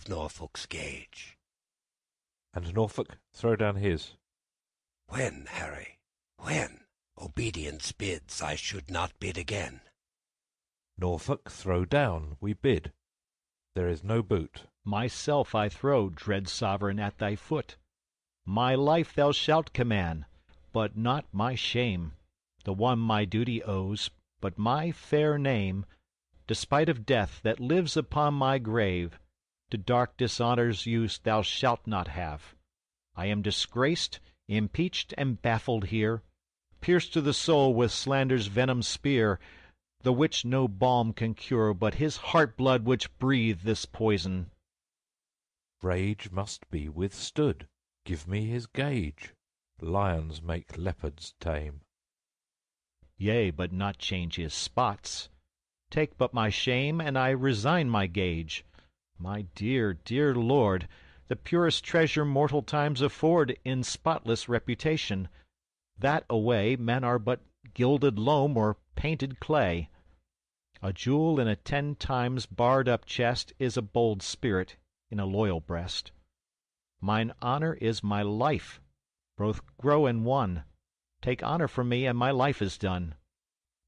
of Norfolk's gauge. And Norfolk, throw down his. When, Harry, when? Obedience bids, I should not bid again. Norfolk, throw down, we bid. There is no boot. Myself I throw, dread sovereign, at thy foot. My life thou shalt command, but not my shame, the one my duty owes, but my fair name, despite of death that lives upon my grave. To dark dishonour's use thou shalt not have. I am disgraced, impeached, and baffled here, pierced to the soul with slander's venom spear, the which no balm can cure but his heart-blood which breathed this poison. Rage must be withstood. Give me his gauge. Lions make leopards tame. Yea, but not change his spots. Take but my shame, and I resign my gauge. My dear, dear lord, the purest treasure mortal times afford in spotless reputation. That away, men are but gilded loam or painted clay. A jewel in a 10 times barred-up chest is a bold spirit in a loyal breast. Mine honour is my life, both grow in one. Take honour from me, and my life is done.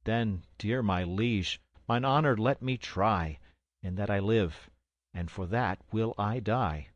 Then, dear my liege, mine honour let me try, in that I live, and for that will I die.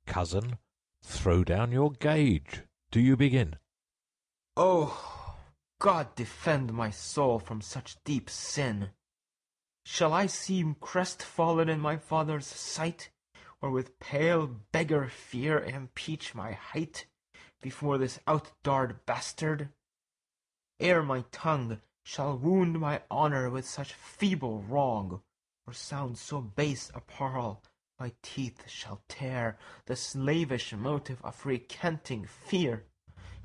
Cousin, throw down your gauge. Do you begin? Oh, God defend my soul from such deep sin! Shall I seem crestfallen in my father's sight, or with pale beggar fear impeach my height before this outdoor'd bastard? Ere my tongue shall wound my honour with such feeble wrong, or sound so base a pearl, my teeth shall tear the slavish motive of recanting fear,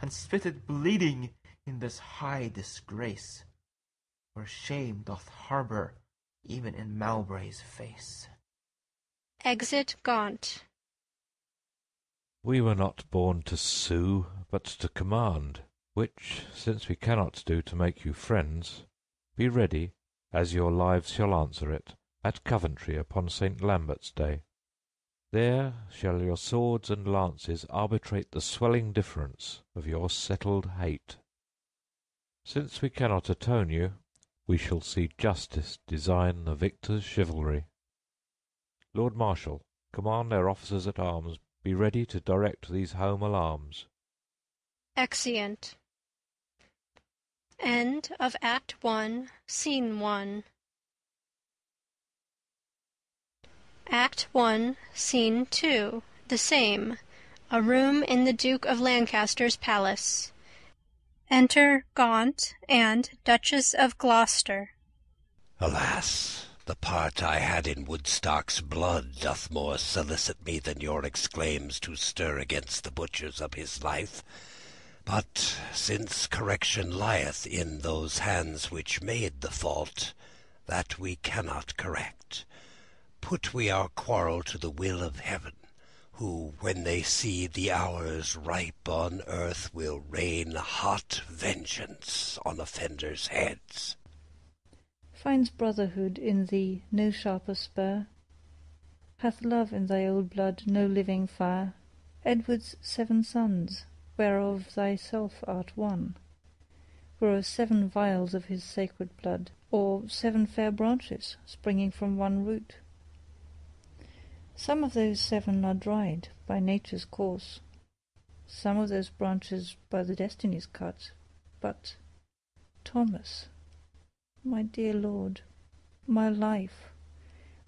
and spit it bleeding in this high disgrace, where shame doth harbour even in Mowbray's face. Exit Gaunt. We were not born to sue, but to command, which, since we cannot do to make you friends, be ready, as your lives shall answer it, at Coventry upon St. Lambert's day. There shall your swords and lances arbitrate the swelling difference of your settled hate. Since we cannot atone you, we shall see justice design the victor's chivalry. Lord Marshal, command our officers at arms be ready to direct these home alarms. Exeunt. End of Act 1, Scene 1. Act 1, Scene 2. The same. A room in the Duke of Lancaster's palace. Enter Gaunt and Duchess of Gloucester. Alas, the part I had in Woodstock's blood doth more solicit me than your exclaims to stir against the butchers of his life. But since correction lieth in those hands which made the fault, that we cannot correct, put we our quarrel to the will of heaven, who, when they see the hours ripe on earth, will rain hot vengeance on offenders' heads. Finds brotherhood in thee no sharper spur? Hath love in thy old blood no living fire? Edward's 7 sons, whereof thyself art one, were of 7 vials of his sacred blood, or 7 fair branches springing from one root. Some of those 7 are dried by nature's course, some of those branches by the destinies cut. But, Thomas, my dear lord, my life,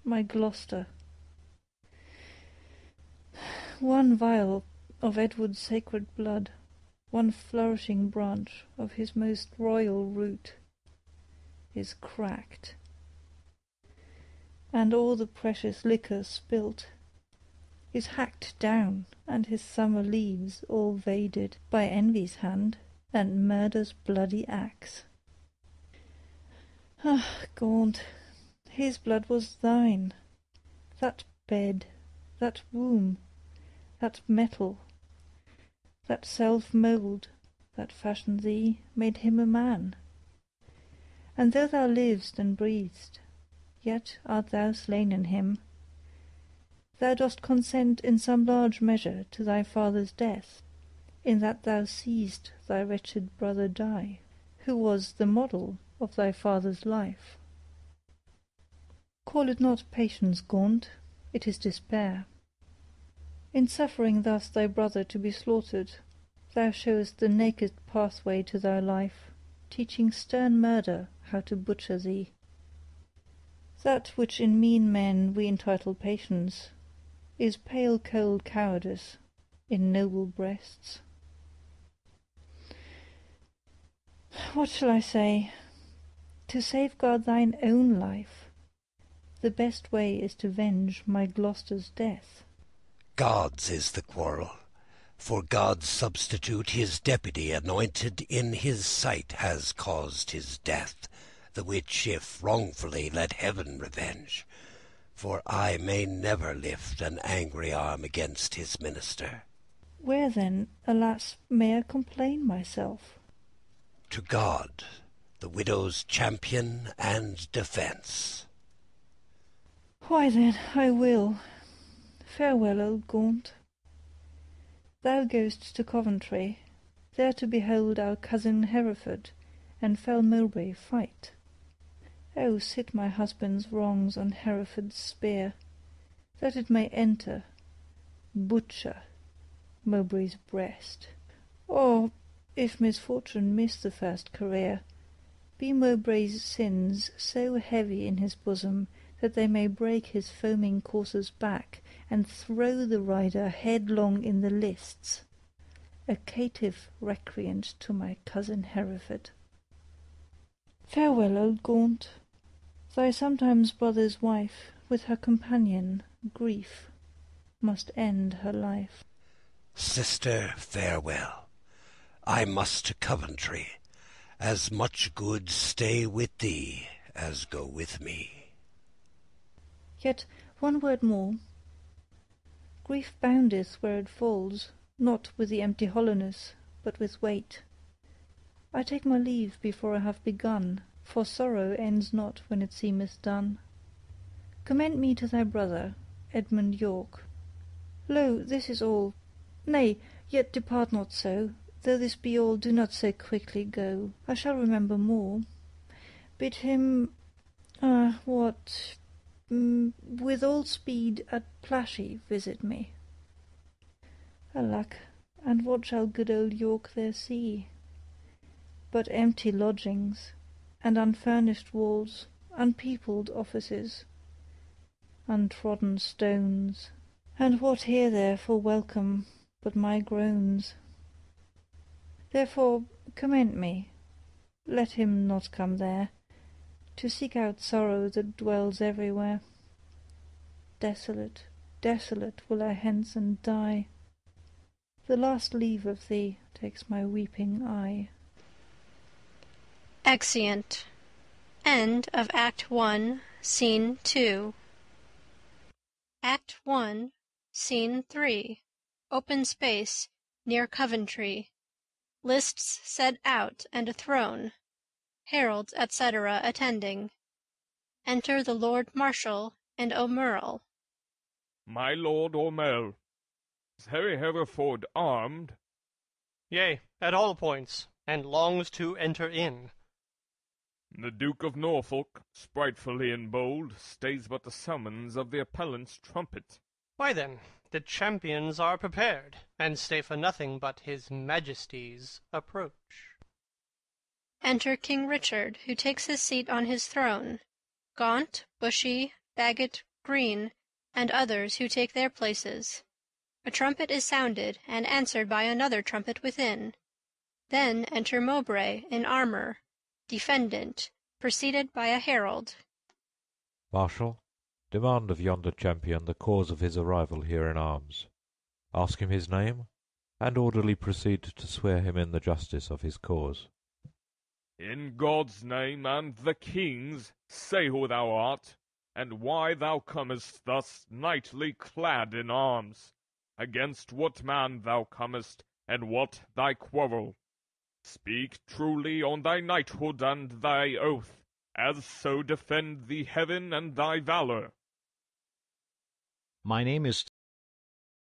my Gloucester, one vial of Edward's sacred blood, one flourishing branch of his most royal root, is cracked, and all the precious liquor spilt, is hacked down, and his summer leaves all vaded by envy's hand and murder's bloody axe. Ah, Gaunt, his blood was thine. That bed, that womb, that metal, that self-mould that fashioned thee, made him a man. And though thou liv'st and breath'st, yet art thou slain in him. thou dost consent in some large measure to thy father's death, in that thou seest thy wretched brother die, who was the model of thy father's life. Call it not patience, Gaunt, it is despair. In suffering thus thy brother to be slaughtered, thou showest the naked pathway to thy life, teaching stern murder how to butcher thee. That which in mean men we entitle patience, is pale cold cowardice in noble breasts. What shall I say? To safeguard thine own life, the best way is to venge my Gloucester's death. God's is the quarrel, for God's substitute, his deputy, anointed in his sight, has caused his death, the which, if wrongfully, let heaven revenge. For I may never lift an angry arm against his minister. Where then, alas, may I complain myself? To God, the widow's champion and defence. Why then, I will. Farewell, old Gaunt. Thou goest to Coventry, there to behold our cousin Hereford and fell Mowbray fight. Oh, sit my husband's wrongs on Hereford's spear, that it may enter, butcher, Mowbray's breast. Or, if misfortune miss the first career, be Mowbray's sins so heavy in his bosom that they may break his foaming courser's back and throw the rider headlong in the lists, a caitiff recreant to my cousin Hereford. Farewell, old Gaunt. Thy sometimes brother's wife, with her companion, grief, must end her life. Sister, farewell. I must to Coventry. As much good stay with thee as go with me. Yet one word more. Grief boundeth where it falls, not with the empty hollowness, but with weight. I take my leave before I have begun, for sorrow ends not when it seemeth done. Commend me to thy brother, Edmund York. Lo, this is all. Nay, yet depart not so. Though this be all, do not so quickly go. I shall remember more. Bid him, with all speed at Plashy visit me. Alack, and what shall good old York there see? But empty lodgings, and unfurnished walls, unpeopled offices, untrodden stones, and what here there for welcome but my groans? Therefore commend me, let him not come there, to seek out sorrow that dwells everywhere. Desolate, desolate will I hence and die. The last leave of thee takes my weeping eye. Exeunt. End of Act 1, Scene 2. Act 1, Scene 3. Open space, near Coventry. Lists set out and a throne. Heralds, etc., attending. Enter the Lord Marshal and O'Merle. My Lord O'Merle, is Harry Hereford armed? Yea, at all points, and longs to enter in. The Duke of Norfolk, spritefully and bold, stays but the summons of the appellant's trumpet. Why then, the champions are prepared, and stay for nothing but his Majesty's approach. Enter King Richard, who takes his seat on his throne. Gaunt, Bushy, Bagot, Green, and others who take their places. A trumpet is sounded, and answered by another trumpet within. Then enter Mowbray in armour, defendant, preceded by a herald. Marshal, demand of yonder champion the cause of his arrival here in arms. Ask him his name, and orderly proceed to swear him in the justice of his cause. In God's name and the King's, say who thou art, and why thou comest thus knightly clad in arms, against what man thou comest, and what thy quarrel. Speak truly on thy knighthood and thy oath, as so defend thee heaven and thy valour. My name is